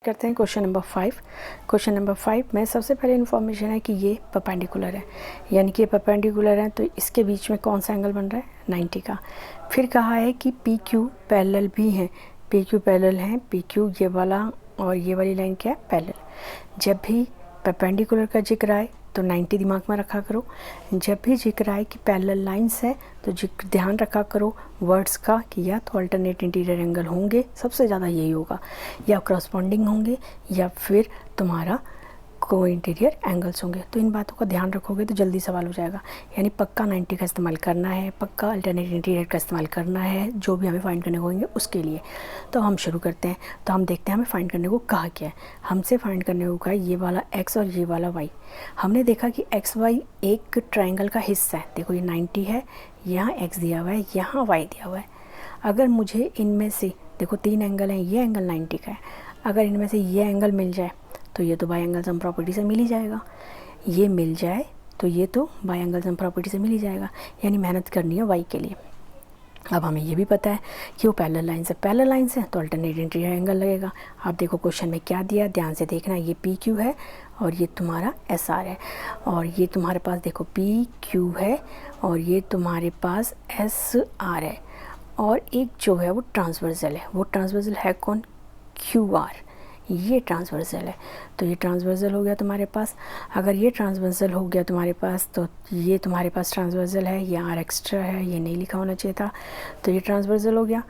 करते हैं question number 5। Question number 5 में सबसे पहले इन्फॉर्मेशन है कि ये परपेंडिकुलर है, यानी कि ये परपेंडिकुलर है तो इसके बीच में कौन सा एंगल बन रहा है 90 का। फिर कहा है कि पी क्यू पैरेलल भी हैं, पी क्यू पैरेलल हैं, पी क्यू ये वाला और ये वाली लाइन क्या है पैरेलल। जब भी परपेंडिकुलर का जिक्र आए तो 90 दिमाग में रखा करो। जब भी जिक्र आए कि पैरेलल लाइंस है तो जिक्र ध्यान रखा करो वर्ड्स का कि या तो अल्टरनेट इंटीरियर एंगल होंगे, सबसे ज़्यादा यही होगा, या करस्पॉन्डिंग होंगे या फिर तुम्हारा को इंटीरियर एंगल्स होंगे। तो इन बातों का ध्यान रखोगे तो जल्दी सवाल हो जाएगा। यानी पक्का 90 का इस्तेमाल करना है, पक्का अल्टरनेट इंटीरियर का इस्तेमाल करना है जो भी हमें फाइंड करने को होंगे उसके लिए। तो हम शुरू करते हैं। तो हम देखते हैं हमें फाइंड करने को कहा क्या है। हमसे फाइंड करने को कहा ये वाला x और ये वाला y। हमने देखा कि एक्स वाई एक ट्राइंगल का हिस्सा है। देखो ये 90 है, यहाँ x दिया हुआ है, यहाँ y दिया हुआ है। अगर मुझे इनमें से देखो 3 एंगल हैं, ये एंगल 90 का है, अगर इनमें से ये एंगल मिल जाए तो ये तो बाय एंगल सम प्रॉपर्टी से मिल ही जाएगा, ये मिल जाए तो ये तो बाय एंगल सम प्रॉपर्टी से मिल ही जाएगा। यानी मेहनत करनी है वाई के लिए। अब हमें ये भी पता है कि वो पैरेलल लाइन से, पैरेलल लाइन से तो अल्टरनेट इंटीरियर एंगल लगेगा। आप देखो क्वेश्चन में क्या दिया, ध्यान से देखना। ये पी क्यू है और ये तुम्हारा एस आर है, और ये तुम्हारे पास देखो पी क्यू है और ये तुम्हारे पास एस आर है, और एक जो है वो ट्रांसवर्सल है। वो ट्रांसवर्सल है कौन, क्यू आर, ये ट्रांसवर्सल है। तो ये ट्रांसवर्सल हो गया तुम्हारे पास। अगर ये ट्रांसवर्सल हो गया तुम्हारे पास तो ये तुम्हारे पास ट्रांसवर्सल है, ये आर एक्स्ट्रा है, ये नहीं लिखा होना चाहिए था, तो ये ट्रांसवर्सल हो गया।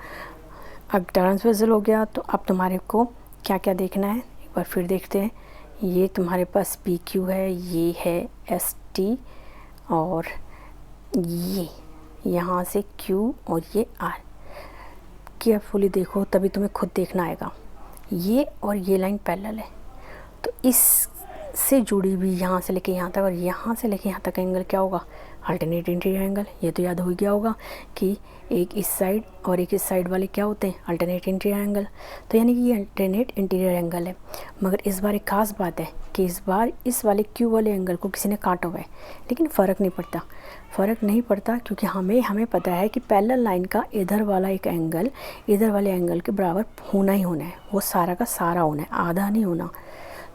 अब ट्रांसवर्सल हो गया तो अब तुम्हारे को क्या क्या देखना है एक बार फिर देखते हैं। ये तुम्हारे पास पी क्यू है, ये है एस टी, और ये यहाँ से क्यू और ये आर। केयरफुली देखो तभी तुम्हें खुद देखना आएगा। ये और ये लाइन पैरेलल है तो इस से जुड़ी हुई यहाँ से लेके यहाँ तक और यहाँ से लेके यहाँ तक एंगल क्या होगा, अल्टरनेट इंटीरियर एंगल। ये तो याद हो गया होगा कि एक इस साइड और एक इस साइड वाले क्या होते हैं, अल्टरनेट इंटीरियर एंगल। तो यानी कि ये अल्टरनेट इंटीरियर एंगल है। मगर इस बार एक खास बात है कि इस बार इस वाले क्यू वाले एंगल को किसी ने काटा हुआ है, लेकिन फ़र्क नहीं पड़ता, फ़र्क नहीं पड़ता क्योंकि हमें पता है कि पैरेलल लाइन का इधर वाला एक एंगल इधर वाले एंगल के बराबर होना ही होना है, वो सारा का सारा होना है, आधा नहीं होना।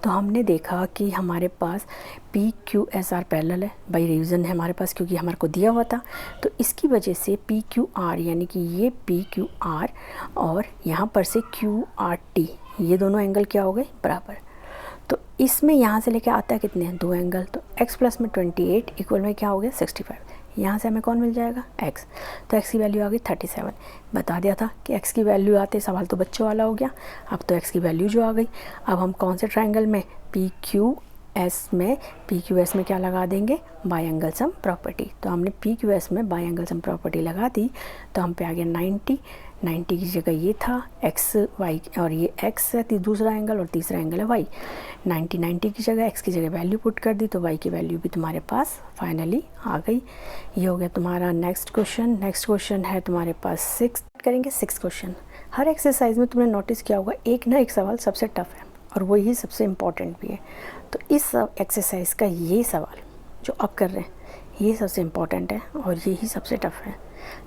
तो हमने देखा कि हमारे पास P Q S R parallel है, बाई रिवीजन है हमारे पास क्योंकि हमारे को दिया हुआ था। तो इसकी वजह से पी क्यू आर यानी कि ये पी क्यू आर और यहाँ पर से क्यू आर टी, ये दोनों एंगल क्या हो गए बराबर। तो इसमें यहाँ से लेके आता है कितने हैं, 2 एंगल। तो x प्लस में 28 इक्वल में क्या हो गया 65। यहाँ से हमें कौन मिल जाएगा x। तो x की वैल्यू आ गई 37। बता दिया था कि x की वैल्यू आते सवाल तो बच्चों वाला हो गया। अब तो x की वैल्यू जो आ गई, अब हम कौन से ट्रायंगल में पी क्यू एस में क्या लगा देंगे, बाय एंगल सम प्रॉपर्टी। तो हमने पी क्यू एस में बाय एंगल सम प्रॉपर्टी लगा दी तो हम पे आ गया 90 की जगह ये था एक्स वाई, और ये एक्स है दूसरा एंगल और तीसरा एंगल है वाई। 90 की जगह एक्स की जगह वैल्यू पुट कर दी तो वाई की वैल्यू भी तुम्हारे पास फाइनली आ गई। ये हो गया तुम्हारा नेक्स्ट क्वेश्चन। नेक्स्ट क्वेश्चन है तुम्हारे पास 6 करेंगे 6 क्वेश्चन। हर एक्सरसाइज में तुमने नोटिस किया होगा एक ना एक सवाल सबसे टफ है और वही सबसे इम्पॉर्टेंट भी है। तो इस एक्सरसाइज का ये सवाल जो अब कर रहे हैं ये सबसे इम्पॉर्टेंट है और यही सबसे टफ है।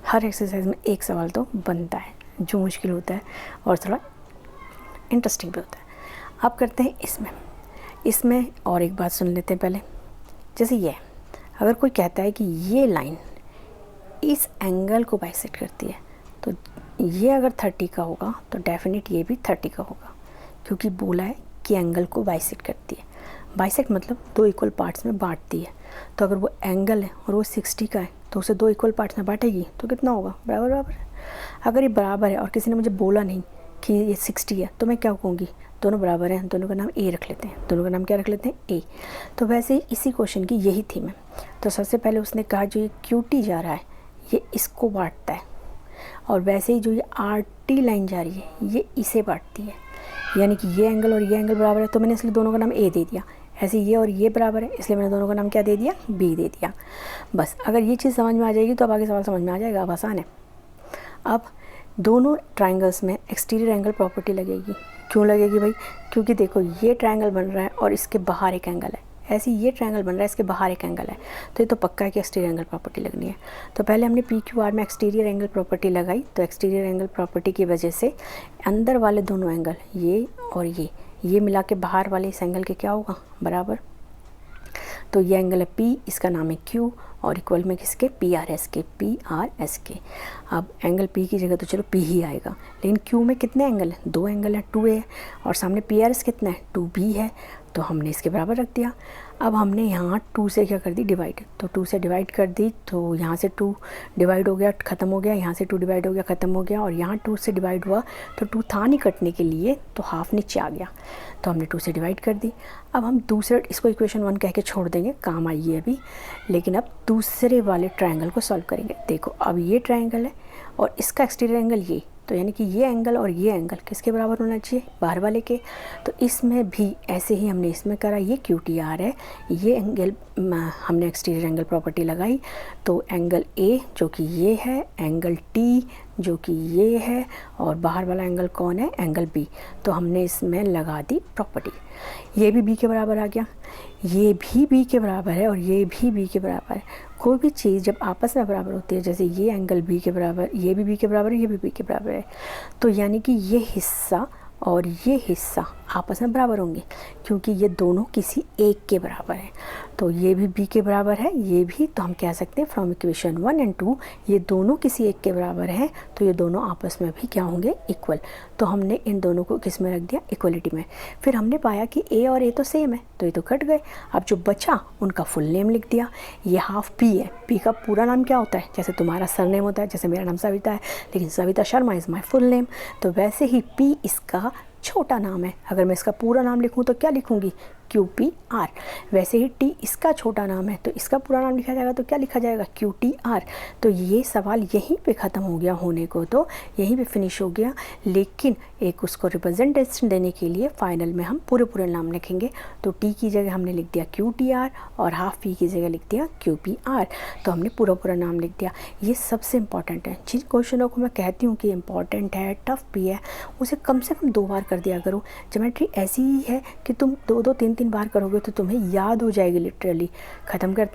हर एक्सरसाइज में एक सवाल तो बनता है जो मुश्किल होता है और थोड़ा इंटरेस्टिंग भी होता है। अब करते हैं इसमें और एक बात सुन लेते हैं पहले। जैसे ये अगर कोई कहता है कि ये लाइन इस एंगल को बाइसेक्ट करती है तो ये अगर 30 का होगा तो डेफिनेट ये भी 30 का होगा, क्योंकि बोला है कि एंगल को बाइसेक्ट करती है। बाइसेक्ट मतलब 2 इक्वल पार्ट्स में बांटती है। तो अगर वो एंगल है और वो 60 का है तो उसे 2 इक्वल पार्ट्स में बांटेगी तो कितना होगा, बराबर बराबर। अगर ये बराबर है और किसी ने मुझे बोला नहीं कि ये 60 है तो मैं क्या कहूँगी, दोनों बराबर हैं, दोनों का नाम ए रख लेते हैं। दोनों का नाम क्या रख लेते हैं, ए। तो वैसे ही इसी क्वेश्चन की यही थीम है। तो सबसे पहले उसने कहा जो ये क्यू टी जा रहा है ये इसको बांटता है, और वैसे ही जो ये आर टी लाइन जा रही है ये इसे बांटती है। यानी कि ये एंगल और ये एंगल बराबर है तो मैंने इसलिए दोनों का नाम ए दे दिया। ऐसे ये और ये बराबर है इसलिए मैंने दोनों का नाम क्या दे दिया, बी दे दिया। बस अगर ये चीज़ समझ में आ जाएगी तो अब आगे सवाल समझ में आ जाएगा, अब आसान है। अब दोनों ट्रायंगल्स में एक्सटीरियर एंगल प्रॉपर्टी लगेगी। क्यों लगेगी भाई, क्योंकि देखो ये ट्रायंगल बन रहा है और इसके बाहर एक एंगल है, ऐसे ये ट्रायंगल बन रहा है इसके बाहर एक एंगल है, तो ये तो पक्का है कि एक्सटीरियर एंगल प्रॉपर्टी लगनी है। तो पहले हमने पी क्यू आर में एक्सटीरियर एंगल प्रॉपर्टी लगाई, तो एक्सटीरियर एंगल प्रॉपर्टी की वजह से अंदर वाले दोनों एंगल ये और ये मिला के बाहर वाले इस एंगल के क्या होगा, बराबर। तो ये एंगल है P, इसका नाम है Q और इक्वल में किसके, PRS के, PRS के। अब एंगल P की जगह तो चलो P ही आएगा, लेकिन Q में कितने एंगल हैं, 2 एंगल हैं, 2A है, और सामने PRS कितना है, 2B है, तो हमने इसके बराबर रख दिया। अब हमने यहाँ 2 से क्या कर दी, डिवाइड, तो 2 से डिवाइड कर दी, तो यहाँ से 2 डिवाइड हो गया, ख़त्म हो गया, यहाँ से 2 डिवाइड हो गया, ख़त्म हो गया, और यहाँ 2 से डिवाइड हुआ तो 2 था नहीं कटने के लिए, तो हाफ नीचे आ गया, तो हमने 2 से डिवाइड कर दी। अब हम दूसरे, इसको इक्वेशन 1 कह के छोड़ देंगे, काम आई है अभी, लेकिन अब दूसरे वाले ट्रायंगल को सॉल्व करेंगे। देखो अब ये ट्रायंगल है और इसका एक्सटीरियर एंगल ये, तो यानी कि ये एंगल और ये एंगल किसके बराबर होना चाहिए, बाहर वाले के। तो इसमें भी ऐसे ही हमने इसमें करा, ये QTR है, ये एंगल हमने एक्सटीरियर एंगल प्रॉपर्टी लगाई, तो एंगल A जो कि ये है, एंगल T जो कि ये है, और बाहर वाला एंगल कौन है, एंगल B, तो हमने इसमें लगा दी प्रॉपर्टी। ये भी B के बराबर आ गया, ये भी B के बराबर है और ये भी B के बराबर है। कोई भी चीज़ जब आपस में बराबर होती है, जैसे ये एंगल B के बराबर, ये भी B के बराबर है, ये भी B के बराबर है, तो यानी कि ये हिस्सा और ये हिस्सा आपस में बराबर होंगे, क्योंकि ये दोनों किसी एक के बराबर है। तो ये भी B के बराबर है, ये भी, तो हम कह सकते हैं फ्रॉम इक्वेशन 1 एंड 2 ये दोनों किसी एक के बराबर हैं, तो ये दोनों आपस में भी क्या होंगे, इक्वल। तो हमने इन दोनों को किस में रख दिया, इक्वलिटी में। फिर हमने पाया कि A और A तो सेम है, तो ये तो कट गए। अब जो बचा उनका फुल नेम लिख दिया। ये हाफ P है, P का पूरा नाम क्या होता है, जैसे तुम्हारा सरनेम होता है, जैसे मेरा नाम सविता है, लेकिन Savita Sharma is my full name, तो वैसे ही P इसका छोटा नाम है। अगर मैं इसका पूरा नाम लिखूँ तो क्या लिखूँगी, QPR। वैसे ही T इसका छोटा नाम है, तो इसका पूरा नाम लिखा जाएगा तो क्या लिखा जाएगा, QTR। तो ये सवाल यहीं पे ख़त्म हो गया होने को, तो यहीं पे फिनिश हो गया। लेकिन एक उसको रिप्रेजेंटेशन देने के लिए फाइनल में हम पूरे नाम लिखेंगे। तो T की जगह हमने लिख दिया QTR और हाफ P की जगह लिख दिया QPR। तो हमने पूरा नाम लिख दिया। ये सबसे इम्पॉर्टेंट है। जिन क्वेश्चनों को मैं कहती हूँ कि इम्पॉर्टेंट है, टफ भी है, उसे कम से कम 2 बार कर दिया करो। ज्योमेट्री ऐसी ही है कि तुम 2-2 3-3 बार करोगे तो तुम्हें याद हो जाएगी, लिटरली। ख़त्म कर